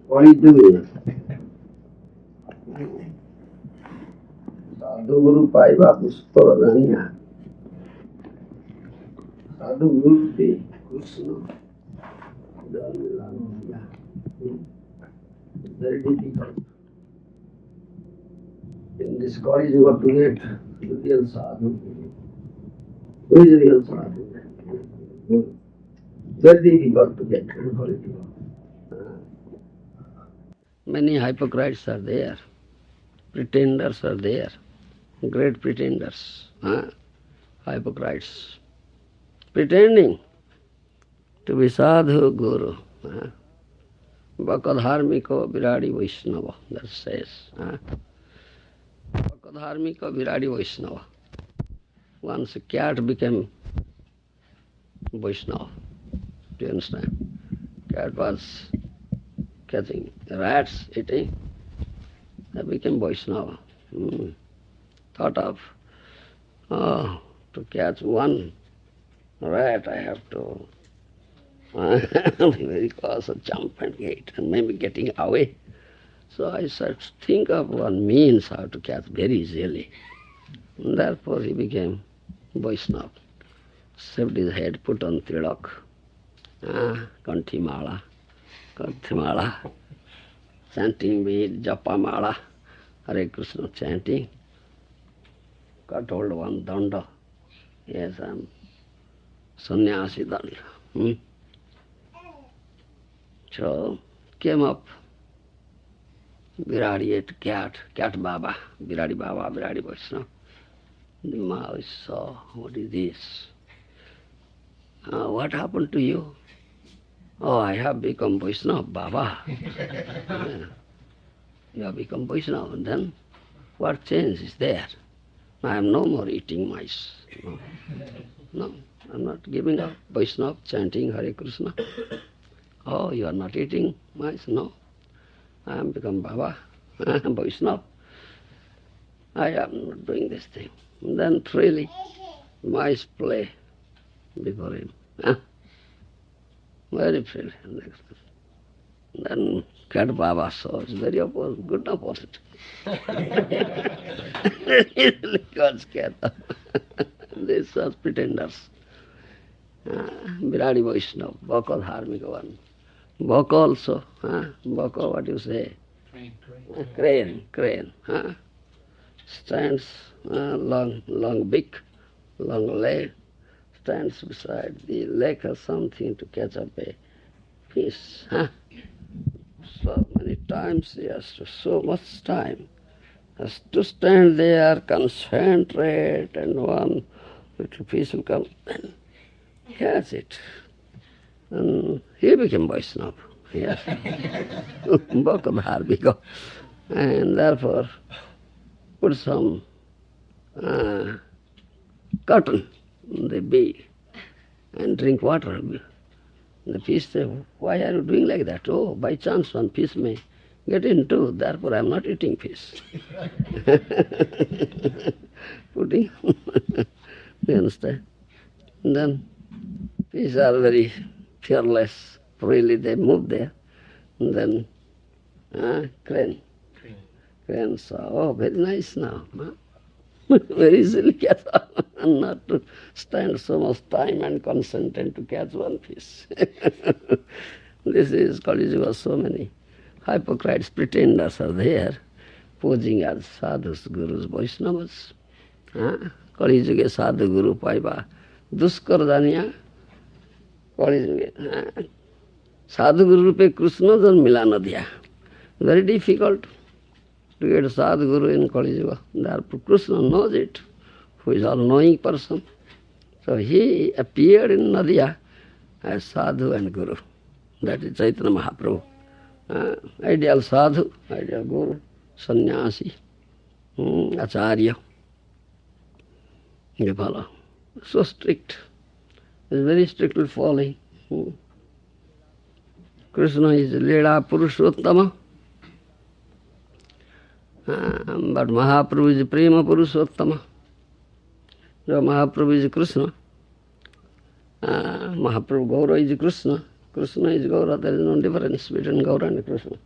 What are you doing? Sadhu Guru Paiva Puspala Dhanya. Sadhu Guru Be Krishna. Very difficult. In this college you have to get real sadhu. Who is real sadhu? Very difficult to get quality. Many hypocrites are there, pretenders are there, great pretenders, hypocrites, pretending to be sadhu guru. Bakadharmiko viradi Vaishnava, that says. Bakadharmiko viradi Vaishnava. Once a cat became Vaishnava. Do you understand? Cat was catching rats, eating. That became Vaishnava. Thought of, to catch one rat, I have to be very cautious, jump and get, and maybe getting away. So I said, think of one means how to catch very easily. And therefore he became Vaishnava. Shaved his head, put on tilak, kanthimala, chanting with japamala, Hare Krishna chanting, got hold of one danda. Yes, I'm sannyasi danda. So came up Viradi cat Baba, Viradi Vaishnava. The Mahavishya saw, what is this? What happened to you? Oh, I have become Vaishnava, Baba. Yeah. You have become Vaishnava, and then what change is there? I am no more eating mice. No, I'm not giving up Vaishnava, chanting Hare Krishna. Oh, you are not eating mice? No. I am become Baba, Vaishnava. I am not doing this thing. And then freely mice play before him. Very freely. Then Cat Baba saw it's very good opposite. He got scared. These are pretenders. Viradi Vaishnava, Baka Dharmika one. Baka also. Baka, what you say? Crane. Stands long beak, long leg, stands beside the lake or something to catch up a fish. So many times he has to, so much time, has to stand there, concentrate, and one little fish will come and catch it. And he became Vaishnava. Yes. Bhakabharvika. And therefore put some cotton in the bill and drink water. The fish say, why are you doing like that? Oh, by chance one fish may get into, therefore I am not eating fish. Putting, you understand? And then fish are very fearless, freely they move there. And then crane saw, oh, very nice now. Very easily catch and not to stand so much time and concentrate to catch one fish. This is Kali Yuga, so many hypocrites, pretenders are there, posing as sadhus, gurus, Vaishnavas. Kali Yuga sadhu guru paiva duskar danya. Kali Yuga sadhu guru pe Krishna jan mila diya. Very difficult to get Sadhguru in Kali Yuga. Therefore Krishna knows it, who is all-knowing person. So he appeared in Nadia as Sadhu and Guru. That is Chaitanya Mahaprabhu. Ideal Sadhu, ideal Guru, Sannyasi, Acharya. You follow? So strict. He is very strictly following. Krishna is Leela Purushottama. But Mahaprabhu is Prema Purushottama. So Mahaprabhu is Krishna. Mahaprabhu Gaura is Krishna. Krishna is Gaura. There is no difference between Gaura and Krishna.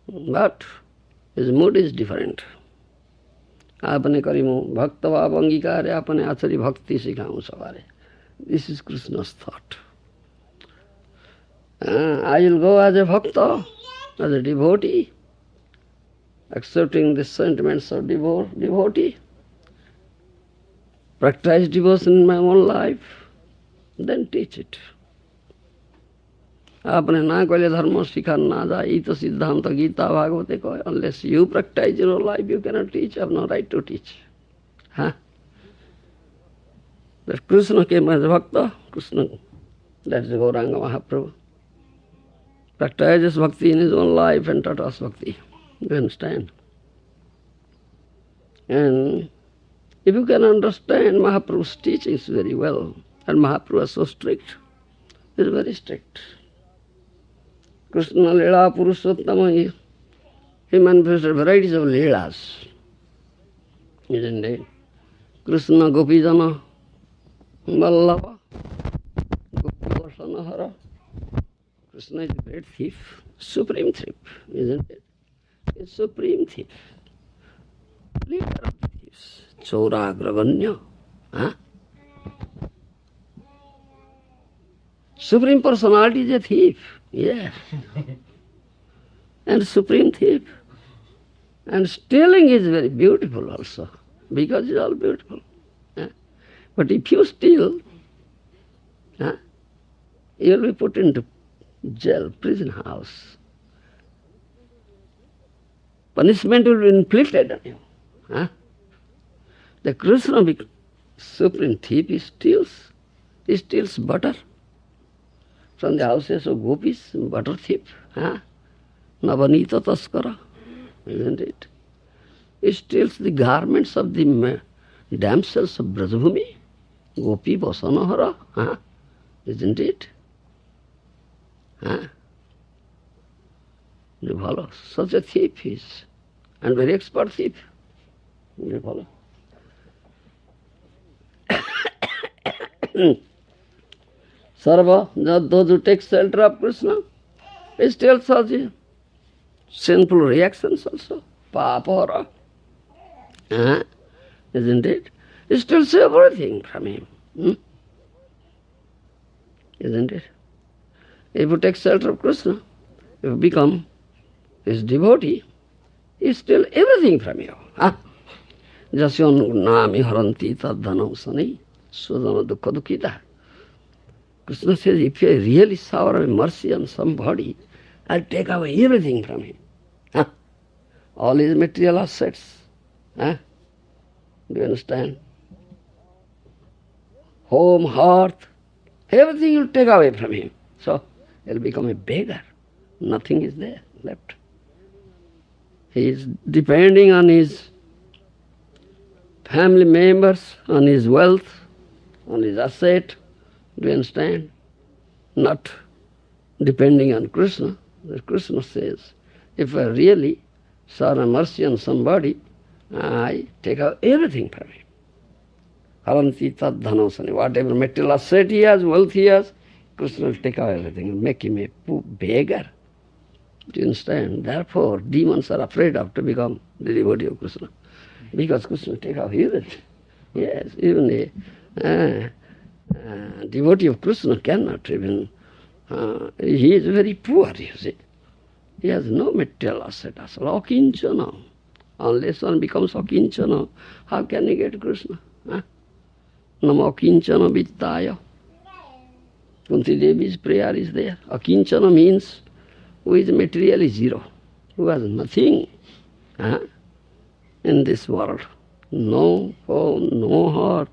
but his mood is different. आपने करी मु भक्त भाव अंगीकार आपने आचरी भक्ति सिखाऊं सवारे. This is Krishna's thought. I will go as a bhakta, as a devotee, accepting the sentiments of devotee, practice devotion in my own life, then teach it. आपने ना कहले धर्म सिखान ना जा, ये तो सिद्धांत गीता भागवते कहे. Unless you practice your life, you cannot teach. You have no right to teach. Huh? That Krishna came as a bhakta. Krishna, that is Gauranga Mahaprabhu. Practices bhakti in his own life and taught us bhakti. You understand? And if you can understand Mahaprabhu's teachings very well, and Mahaprabhu was so strict, he is very strict. Krishna Leela Purushottama, he manifested varieties of Leelas, isn't it? Krishna Gopijana Vallabha, Gopi Vasanahara. Krishna is a great thief, supreme thief, isn't it? He's supreme thief, leader of thieves, Chauragraganya. Huh? Supreme personality is a thief, yes. And supreme thief. And stealing is very beautiful also, because it's all beautiful. Huh? But if you steal, huh, you will be put into jail, prison house. Punishment will be inflicted on you. Huh? The Krishna, supreme thief, he steals butter from the houses of gopis, butter thief. Huh? Navanita taskara, isn't it? He steals the garments of the damsels of Brajabhumi, Gopi Vasanahara, huh? Isn't it? Huh? You follow? Such a thief he is, and very expert thief. You follow? Sarva, those who take shelter of Krishna, he still such sinful reactions also. Papara. Isn't it? He still see everything from him. Isn't it? If you take shelter of Krishna, if you become his devotee, he steals everything from you. Jasyon nami haranti tadhanam sani sudana dukkha dukkita. Krishna says, if you really shower mercy on somebody, I'll take away everything from him. All his material assets. Do you understand? Home, hearth, everything you'll take away from him. So he'll become a beggar. Nothing is there left. He is depending on his family members, on his wealth, on his asset. Do you understand? Not depending on Krishna. Krishna says, if I really shower mercy on somebody, I take out everything from him. Haranti tad dhanasani. Whatever material asset he has, wealth he has, Krishna will take out everything and make him a poor beggar. Do you understand? Therefore, demons are afraid of to become the devotee of Krishna. Because Krishna will take out everything. Yes, even a devotee of Krishna cannot even, he is very poor, you see. He has no material asset, akinchana. Unless one becomes akinchana, how can he get Krishna? Nama akinchana vittaya. Kunti Devi's prayer is there. Akinchana means who is materially zero, who has nothing in this world. No home, no heart,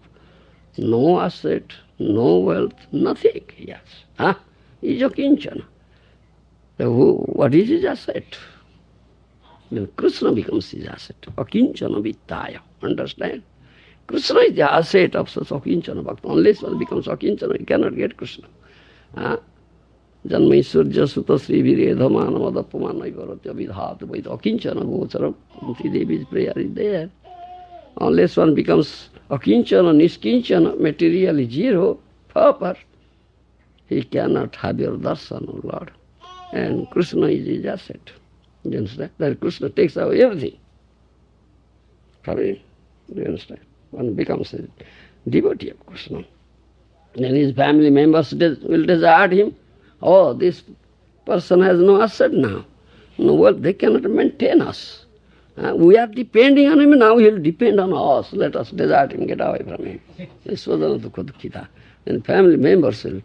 no asset, no wealth, nothing he has. He is akinchana. What is his asset? Then Krishna becomes his asset. Akinchana vittaya. Understand? Krishna is the asset of such akinchana bhakta. Unless one becomes akinchana, he cannot get Krishna. Janmai surya sutta sri viredha manavadapamana ivarati abhidhatu vaita akinchana gocharam. Kunti Devi's prayer is there. Unless one becomes akinchana, niskinchana, materially zero, pauper, he cannot have your darshan, O Lord. And Krishna is his asset. Do you understand? Then Krishna takes away everything from him. Do you understand? One becomes a devotee of Krishna. Then his family members will desert him. Oh, this person has no asset now. No, well, they cannot maintain us. We are depending on him, now he will depend on us. Let us desert him, get away from him. This was another Kudukita. Then family members will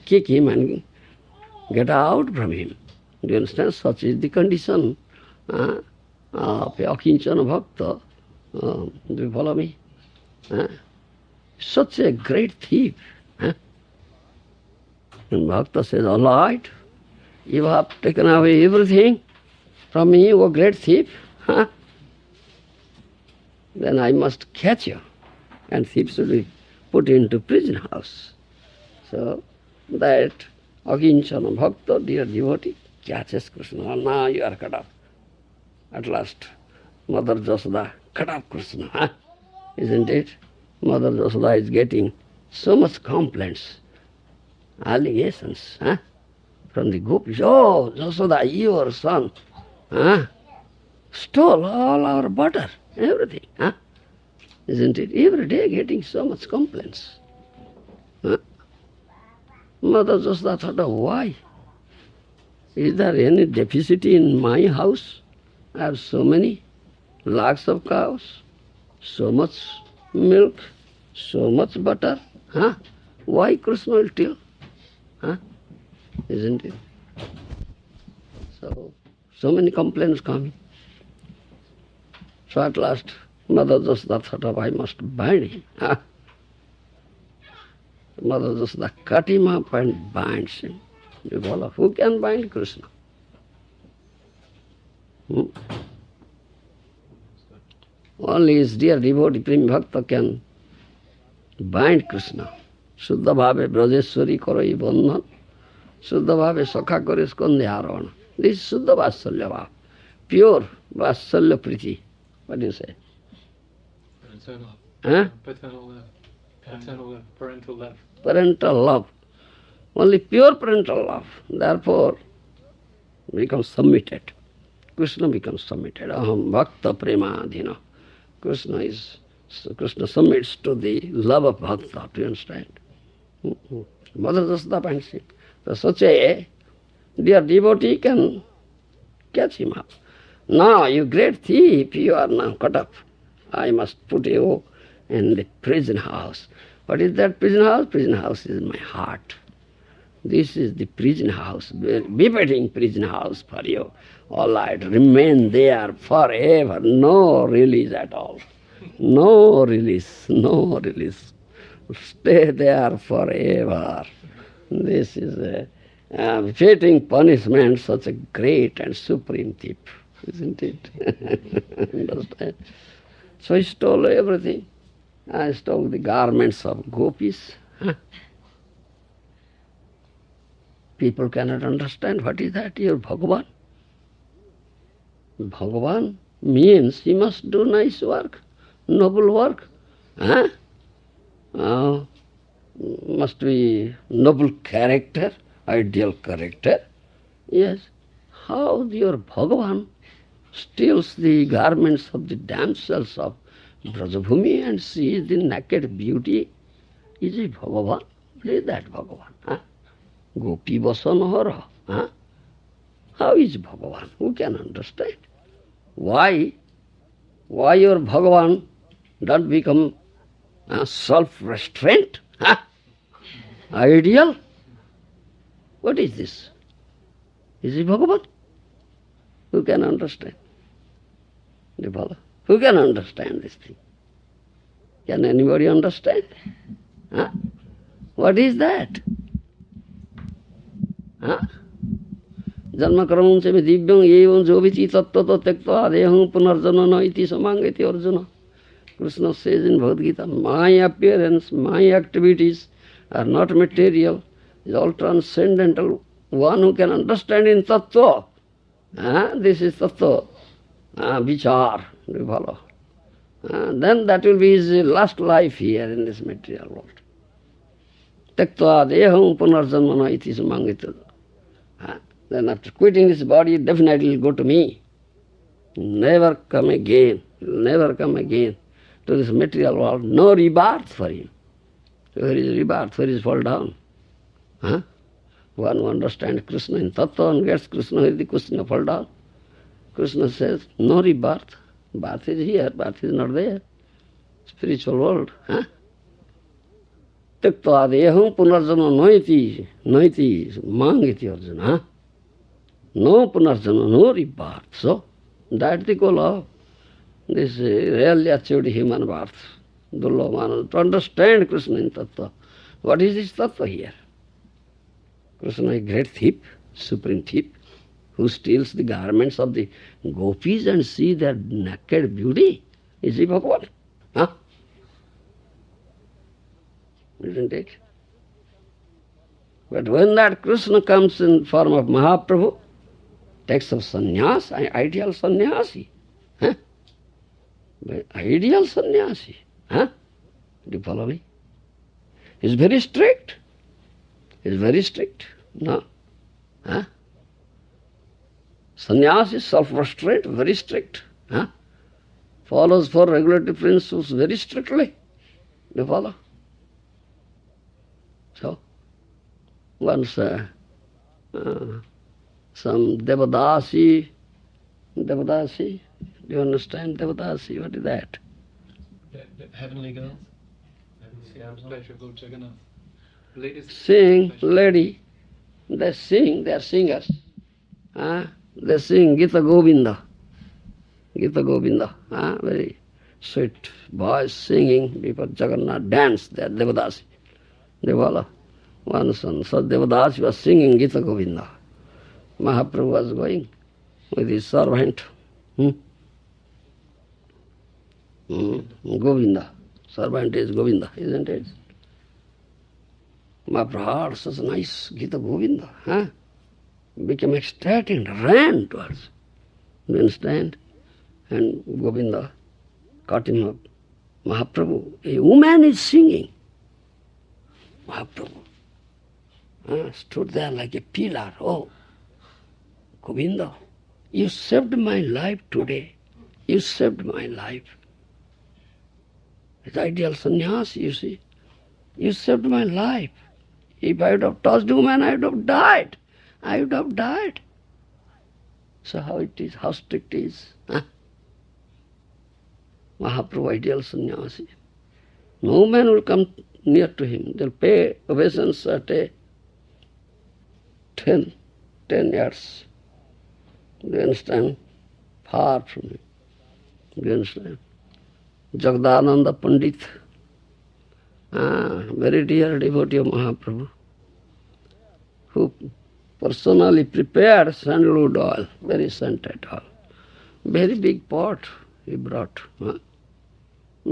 kick him and get out from him. Do you understand? Such is the condition of a Akinchana Bhakta. Do you follow me? Such a great thief. And Bhakta says, all right, you have taken away everything from me, O great thief. Then I must catch you. And thieves will be put into prison house. So that Akinchana Bhakta, dear devotee, catches Krishna. Now you are cut off. At last, Mother Jasoda cut off Krishna. Isn't it? Mother Jasoda is getting so much complaints, allegations from the gopis. Oh, Jasoda, your son stole all our butter, everything. Isn't it? Every day getting so much complaints. Mother Jasoda thought, why? Is there any deficit in my house? I have so many lakhs of cows, so much milk, so much butter. Why Krishna will steal? Isn't it? So many complaints coming. So at last, Mother Jasoda thought, I must bind him. Mother Jasoda cut him up and binds him. You follow? Who can bind Krishna? Only his dear devotee Prem Bhakta can bind Krishna. Shuddha bhave brajeshwari karai bandhan. Shuddha bhave sakha kare skandhe aravana. This is Shuddha Vasalya bhav. Pure Vasalya priti. What do you say? Paternal love. Paternal love. Parental love. Parental love. Only pure parental love. Therefore, becomes submitted. Krishna becomes submitted. Aham bhakta premadhina. Krishna submits to the love of bhakta. Do you understand? Mother Jasoda binds him. So such a dear devotee can catch him up. Now, you great thief, you are now cut up. I must put you in the prison house. What is that prison house? Prison house is my heart. This is the prison house, befitting prison house for you. All right, remain there forever. No release at all. No release, no release. Stay there forever. This is a befitting punishment, such a great and supreme thief, isn't it? Understand? So he stole everything. I stole the garments of gopis. People cannot understand what is that, your Bhagavan. Bhagavan means he must do nice work, noble work. Must be noble character, ideal character. Yes. How your Bhagavan steals the garments of the damsels of Brajabhumi and sees the naked beauty? Is it Bhagavan? What is that Bhagavan? Gopi Vasanahara. How is Bhagavan? Who can understand? Why your Bhagavan don't become self-restraint? Ideal? What is this? Is it Bhagavan? Who can understand? Who can understand this thing? Can anybody understand? What is that? Janma karamam se divyam evam joviti tattva tektva adeham punarjanana iti samangati Arjuna. Krishna says in Bhagavad Gita, my appearance, my activities are not material, is all transcendental. One who can understand in tattva, this is tattva, vichar, do you follow? Then that will be his last life here in this material world. Tektva deham punarjanmana iti samangita. Then after quitting this body, definitely will go to me. Never come again. Never come again to this material world. No rebirth for him. Where is rebirth? Where is fall down? Huh? One who understands Krishna in Tattva and gets Krishna, where is the question of fall down? Krishna says, no rebirth. Birth is here, birth is not there. Spiritual world. Huh? Tyakta deham punarjana noiti mang iti Arjuna. Huh? No punarjana, no rebirth. So, that's the goal of this really achieved human birth. Dullabha, to understand Krishna in Tattva. What is this Tattva here? Krishna is a great thief, supreme thief, who steals the garments of the gopis and see their naked beauty. Is he Bhagavan? Huh? Isn't it? But when that Krishna comes in form of Mahaprabhu, takes up sannyas, ideal sannyasi. Huh? Ideal sannyasi. Huh? Do you follow me? He's very strict. He's very strict. No. Huh? Sannyas is self-restraint, very strict. Huh? Follows four regulatory principles very strictly. Do you follow? So, once some Devadasi, do you understand Devadasi? What is that? The heavenly girls? Pleasure, go Jagannath. Ladies Sing, lady, they are singers. They sing Gita Govinda. Gita Govinda, very sweet voice singing before Jagannath dance, they are Devadasi. Devala, one son, so Devadasi was singing Gita Govinda. Mahaprabhu was going with his servant. Govinda. Servant is Govinda, isn't it? Mahaprabhu heard such nice Gita Govinda. Became ecstatic and ran towards. You understand? And Govinda caught him up. Mahaprabhu, a woman is singing. Mahaprabhu stood there like a pillar. Oh, Govinda, you saved my life today. You saved my life. It's ideal sannyas, you see. You saved my life. If I would have touched woman, I would have died. I would have died. So how it is, how strict it is. Mahaprabhu, ideal sannyasi. No man will come near to him. They'll pay obeisance at 10 yards. Do you understand? Far from him. Do you understand? Jagadananda Pandit, very dear devotee of Mahaprabhu, who personally prepared sandalwood oil, very scented oil. Very big pot he brought.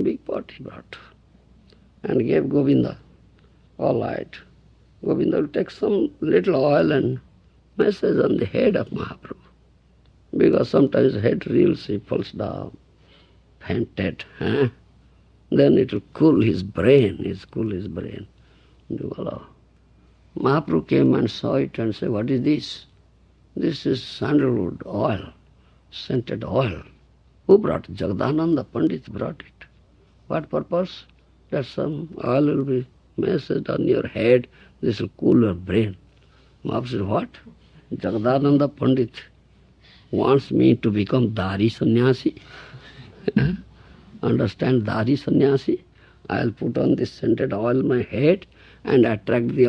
Big pot he brought. And gave Govinda. All right. Govinda will take some little oil and massage on the head of Mahaprabhu. Because sometimes head reels, he falls down, fainted. Then it will cool his brain. Mahaprabhu came and saw it and said, what is this? This is sandalwood oil, scented oil. Who brought it? Jagadananda Pandit brought it. What purpose? That some oil will be massaged on your head, this will cool your brain. Mahaprabhu said, what? Jagadananda Pandit wants me to become Dari Sannyasi. Understand Dari Sannyasi? I'll put on this scented oil on my head and attract the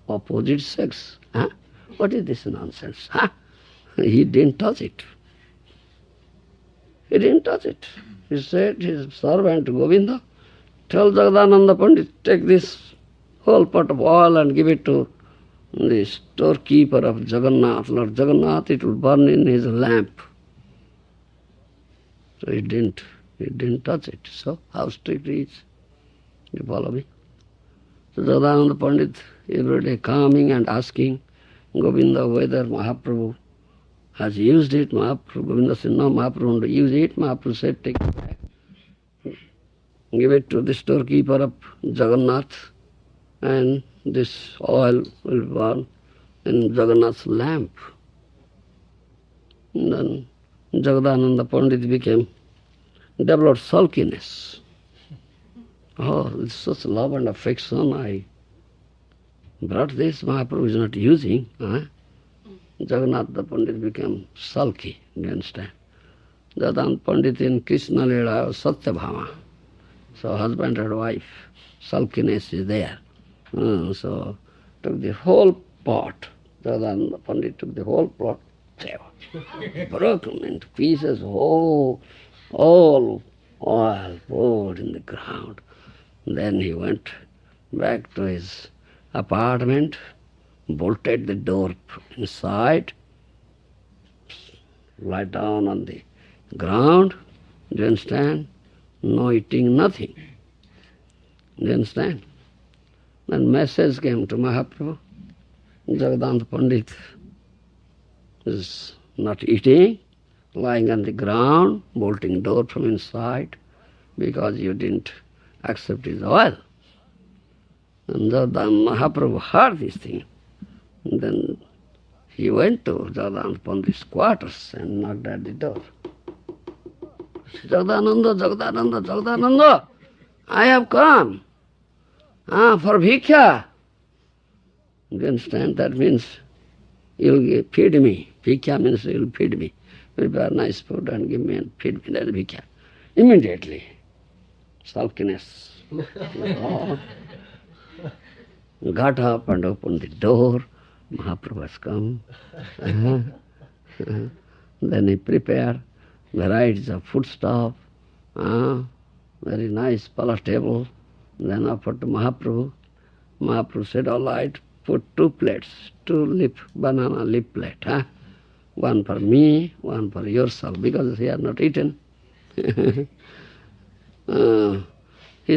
opposite sex. What is this nonsense? He didn't touch it. He didn't touch it. He said, his servant Govinda, tell Jagadananda Pandit, take this whole pot of oil and give it to the storekeeper of Jagannath. Lord Jagannath, it will burn in his lamp. So he didn't touch it. So how strict he is? You follow me? So Jagadananda Pandit every day coming and asking Govinda whether Mahaprabhu has used it. Govinda said, no, Mahaprabhu won't use it. Mahaprabhu said, take it back. Give it to the storekeeper of Jagannath, and this oil will burn in Jagannath's lamp. And then Jagadananda Pandit developed sulkiness. Oh, with such love and affection, I brought this, Mahaprabhu is not using. Jagannath Pandit became sulky, you understand? Jagadananda Pandit in Krishna Lila was Satyabhama. So husband and wife, sulkiness is there. So took the whole pot. Jagadananda Pandit took the whole pot, broken into pieces, all oil poured in the ground. Then he went back to his apartment, bolted the door inside, lie down on the ground, do you understand? No eating, nothing. Do you understand? Then message came to Mahaprabhu. Jagadananda Pandit is not eating, lying on the ground, bolting door from inside, because you didn't accept his oil. And Mahaprabhu heard this thing. And then he went to Jagadananda Pandit's quarters and knocked at the door. Jagadananda, Jagadananda, Jagadananda, I have come for bhikkha. You understand? That means you'll feed me. Bhikkha means you'll feed me. Prepare nice food and give me and feed me. That's bhikkha. Immediately, sulkiness. Got up and opened the door. Mahaprabhu has come. Then he prepared varieties of foodstuff, very nice palatable. Then offered to Mahaprabhu. Mahaprabhu said, all right, put 2 plates, 2 banana leaf plate. One for me, one for yourself, because he had not eaten. He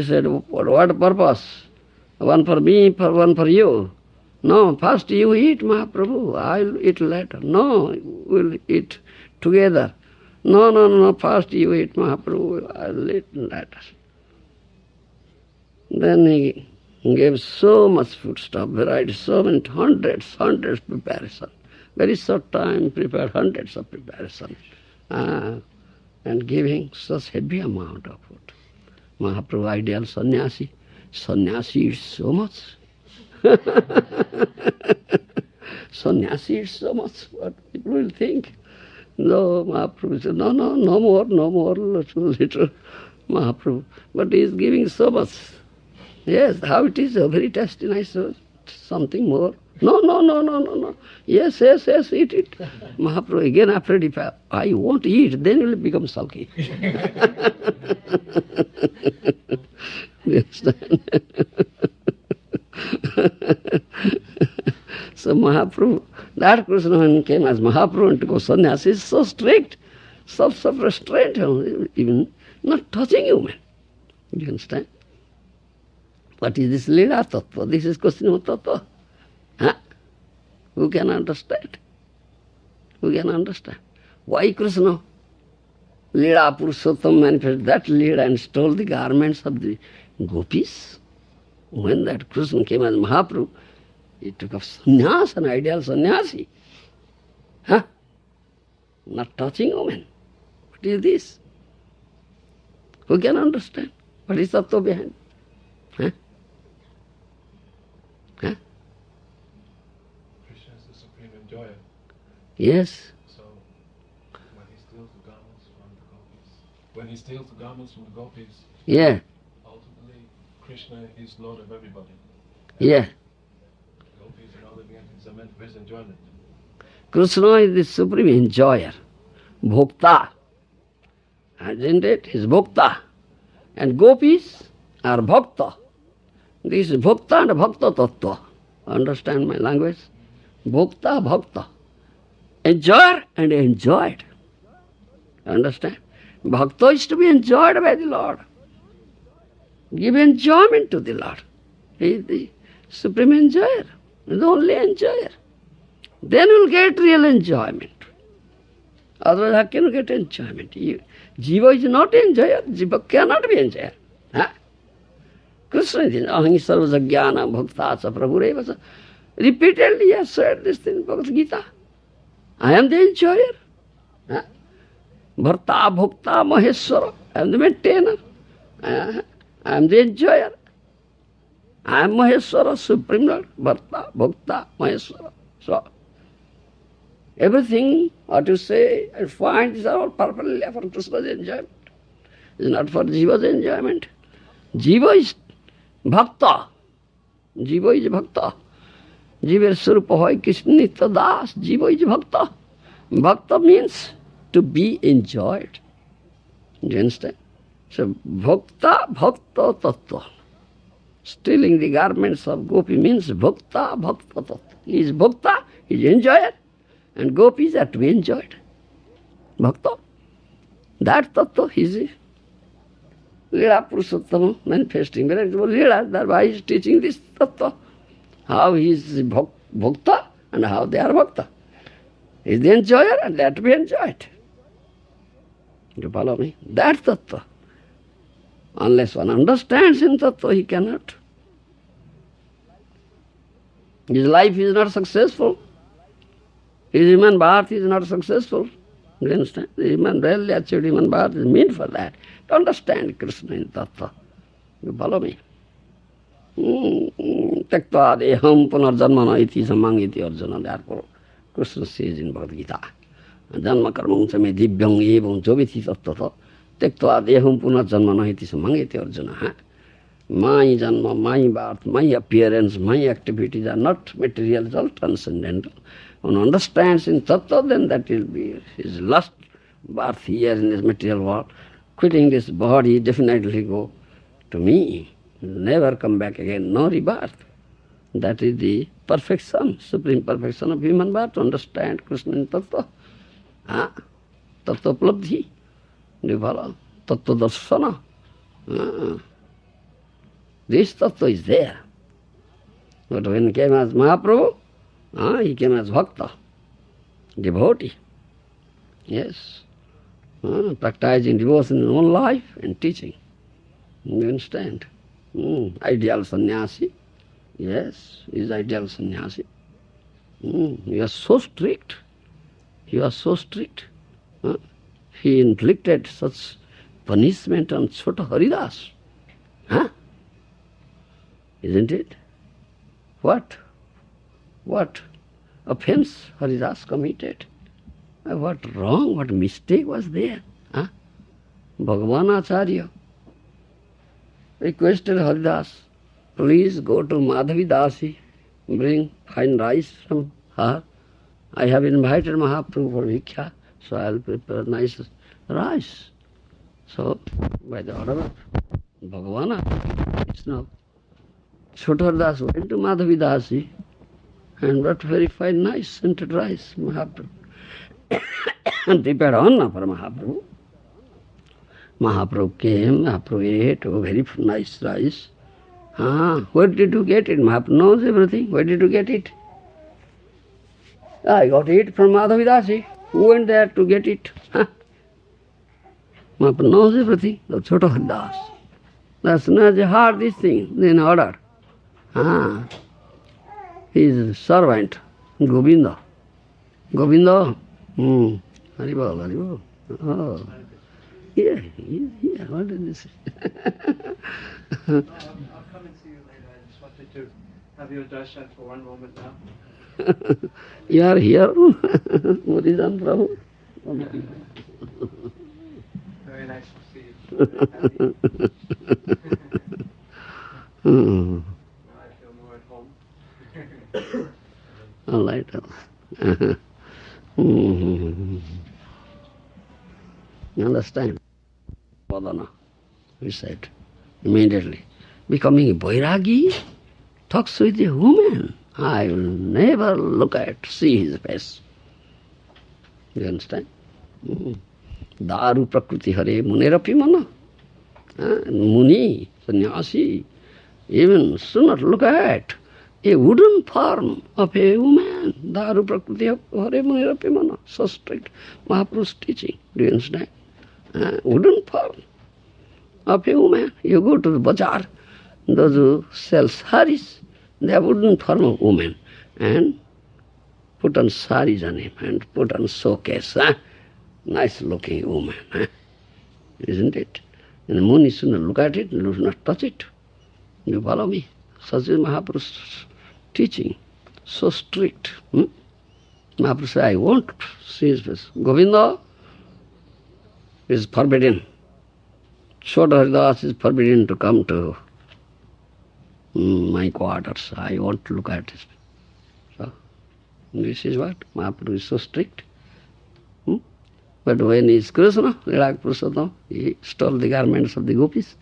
said, what purpose? One for me, one for you. No, first you eat, Mahaprabhu, I'll eat later. No, we'll eat together. No, first you eat, Mahaprabhu, I'll eat later. Then he gave so much foodstuff, variety, so many, hundreds preparation. Very short time prepared hundreds of preparation. And giving such heavy amount of food. Mahaprabhu, ideal sannyasi. Sannyasi eats so much. Sannyasi eats so much. What people will think? No, Mahaprabhu said, no more, little, Mahaprabhu. But he is giving so much. Yes, how it is, very tasty, nice, something more. No. Yes, eat it. Mahaprabhu again afraid, if I won't eat, then it will become sulky. You understand? So Mahaprabhu, that Krishna when came as Mahaprabhu and to go sannyasi, is so strict, self-restraint, even not touching human. You understand? What is this Lila Tattva? This is Krishna Tattva. Who can understand? Who can understand? Why Krishna? Lila Purushottam manifested that Lila and stole the garments of the gopis. When that Krishna came as Mahaprabhu, he took up sannyas, an ideal sannyasi. Not touching women. What is this? Who can understand? What is tattva behind? Krishna is the supreme enjoyer. Yes. So when he steals the garments from the gopis, Yeah. ultimately Krishna is Lord of everybody. Yeah. Gopis and all the beings are meant for his enjoyment. Krishna is the supreme enjoyer, bhokta. Isn't it? He's bhokta. And gopis are bhakta. This is bhakta and bhakta tattva. Understand my language? Bhokta, bhakta. Enjoyer and enjoyed. Understand? Bhakta is to be enjoyed by the Lord. Give enjoyment to the Lord. He is the supreme enjoyer, the only enjoyer. Then you will get real enjoyment. Otherwise, how can you get enjoyment? Jiva is not enjoyer. Jiva cannot be enjoyer. Krishna is aham sarva jnana bhakta sa prabhureva sa. Repeatedly he has said this thing in Bhagavad Gita. I am the enjoyer. Huh? Bharta, Bhokta, Maheshwara. I am the maintainer. I am the enjoyer. I am Maheshwara, Supreme Lord. Bharta, Bhokta, Maheshwara. So, everything, what you say and find, is all purposely for Krishna's enjoyment. It's not for Jiva's enjoyment. Jiva is Bhakta. Jiva is Bhakta. Jiva is Swarupa Hoy Krishna Nitya Das. Jiva is Bhakta. Bhakta means to be enjoyed. Do you understand? So, Bhakta, Bhakta Tattva. Stealing the garments of Gopi means Bhakta, Bhakta Tattva. He is Bhakta, he is enjoyer, and Gopis are to be enjoyed. Bhakta. That Tattva is Lila Purushottama manifesting. Whereas Lila, thereby he is teaching this Tattva. How he is Bhakta and how they are Bhakta. He is the enjoyer and they are to be enjoyed. You follow me? That's Tattva. Unless one understands in Tattva, he cannot. His life is not successful. His human birth is not successful. You understand? The human really achieved human birth is meant for that. To understand Krishna in Tattva. You follow me? Taktva deham punarjanmana iti samang iti arjuna. Therefore, Krishna says in Bhagavad Gita, Janma karmam same divyam evam joviti tattva taktva deham punarjanmana iti samang iti arjuna. My janma, my birth, my appearance, my activities are not material, it's all transcendental. One understands in tattva, then that will be his last birth here in this material world. Quitting this body, definitely go to me. Never come back again, no rebirth. That is the perfection, supreme perfection of human birth, to understand Krishna in tattva. Tattva upladhi. Do you follow? Tattva darshana. This tattva is there. But when he came as Mahaprabhu, he came as Bhakta, devotee. Yes. Practicing devotion in own life and teaching. You understand? Ideal sannyasi. Yes, he is ideal sannyasi. You are so strict. You are so strict. He inflicted such punishment on Chota Haridas. Isn't it? What offense Haridas committed? What wrong, what mistake was there? Bhagavan Acharya requested Haridas, please go to Madhavi Dasi, bring fine rice from her. I have invited Mahaprabhu for Bhiksha, so I will prepare nice rice. So, by the order of Bhagavan, Krishna, Chota went to Madhavi Dasi and brought very fine, nice scented rice, Mahaprabhu. And prepared Anna for Mahaprabhu. Mahaprabhu came, Mahaprabhu ate very nice rice. Where did you get it? Mahaprabhu knows everything. Where did you get it? I got it from Madhavi Dasi. Who went there to get it? Mahaprabhu knows everything. The Chota Das. As soon as he heard this thing, then ordered. His servant, Govinda. Govinda. Haribol, Haribol. Oh. Yeah, what is this? I'll come and see you later. I just wanted to have your darshan for one moment now. You are here, Muridan Prabhu? Very nice to see you. Now I feel more at home. All right. You understand? Padana, we said, immediately. Becoming a Vairagi, talks with a woman. I will never see his face. You understand? Daru prakriti hare munerapi mana. Muni, sannyasi, even should not look at a wooden form of a woman. Daru prakriti hare munerapi mana. So strict. Mahaprabhu's teaching. Do you understand? Wooden form of a woman. You go to the bazaar, those who sell saris, they are wooden form of woman, and put on saris on him and put on showcase. nice looking woman, isn't it? And the Muni should not look at it, do not touch it. You follow me? Such is Mahaprabhu's teaching, so strict. Mahaprabhu said, I won't see his face. Govinda is forbidden. Chota Haridas is forbidden to come to my quarters. I won't look at his face. So, this is what? Mahaprabhu is so strict. But when he is Krishna, Lilak Purushottam, he stole the garments of the gopis.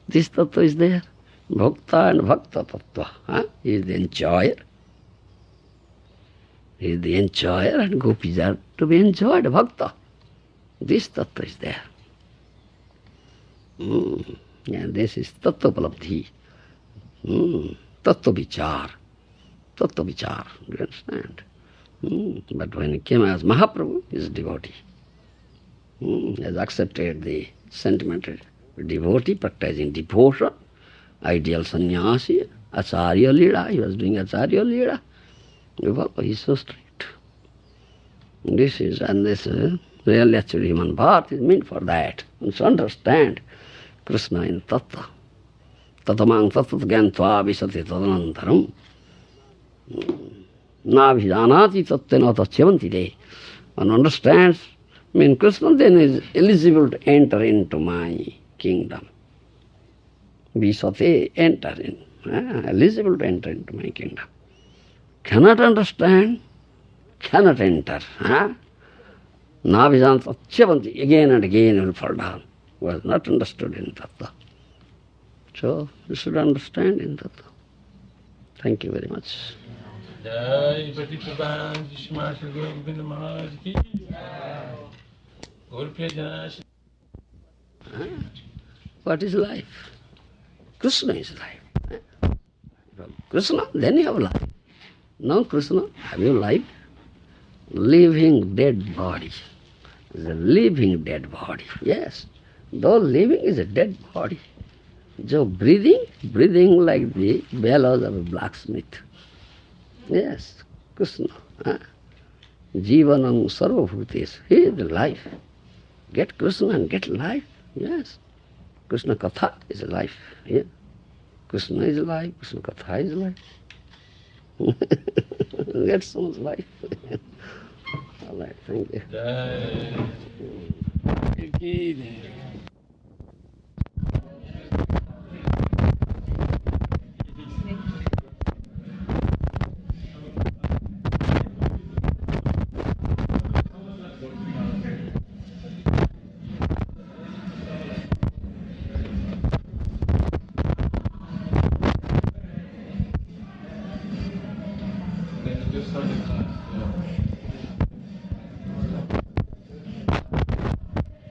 This tattva is there. Bhakta and Bhakta tattva. He is the enjoyer. He is the enjoyer and gopis are to be enjoyed, Bhakta. This tattva is there. And this is tattva palabdhi. Tattva vichar. Tattva vichar. Do you understand? But when he came as Mahaprabhu, he is a devotee. Has accepted the sentimental devotee, practicing devotion, ideal sannyasi, acharya lila. He was doing acharya lila. He is so strict. This is, and this real actually human birth is meant for that. And to understand Krishna in tattva. Tatamang tattat gyantva visati tadanantaram. Nabhijanati tattena tachyavanti de. One understands, Krishna then is eligible to enter into my kingdom. Visate, enter in. Eligible to enter into my kingdom. Cannot understand, cannot enter. Nabhijanati tachyavanti, again and again will fall down. Was not understood in tattva. So, you should understand in tattva. Thank you very much. Jai Pati Prabhan Vishma Shri Guru Govinda Maharaj Ki Gaur Priya Jana. What is life? Krishna is life. From Krishna, then you have life. No Krishna, have you life? Living dead body. Is a living dead body. Yes. Though living is a dead body. So breathing like the bellows of a blacksmith. Yes, Krishna. Jivanam sarvabhutesh. He is the life. Get Krishna and get life. Yes. Krishna Katha is life. Yeah. Krishna is life. Krishna Katha is life. Get so much life. All right, thank you. Jai. Then you just started class.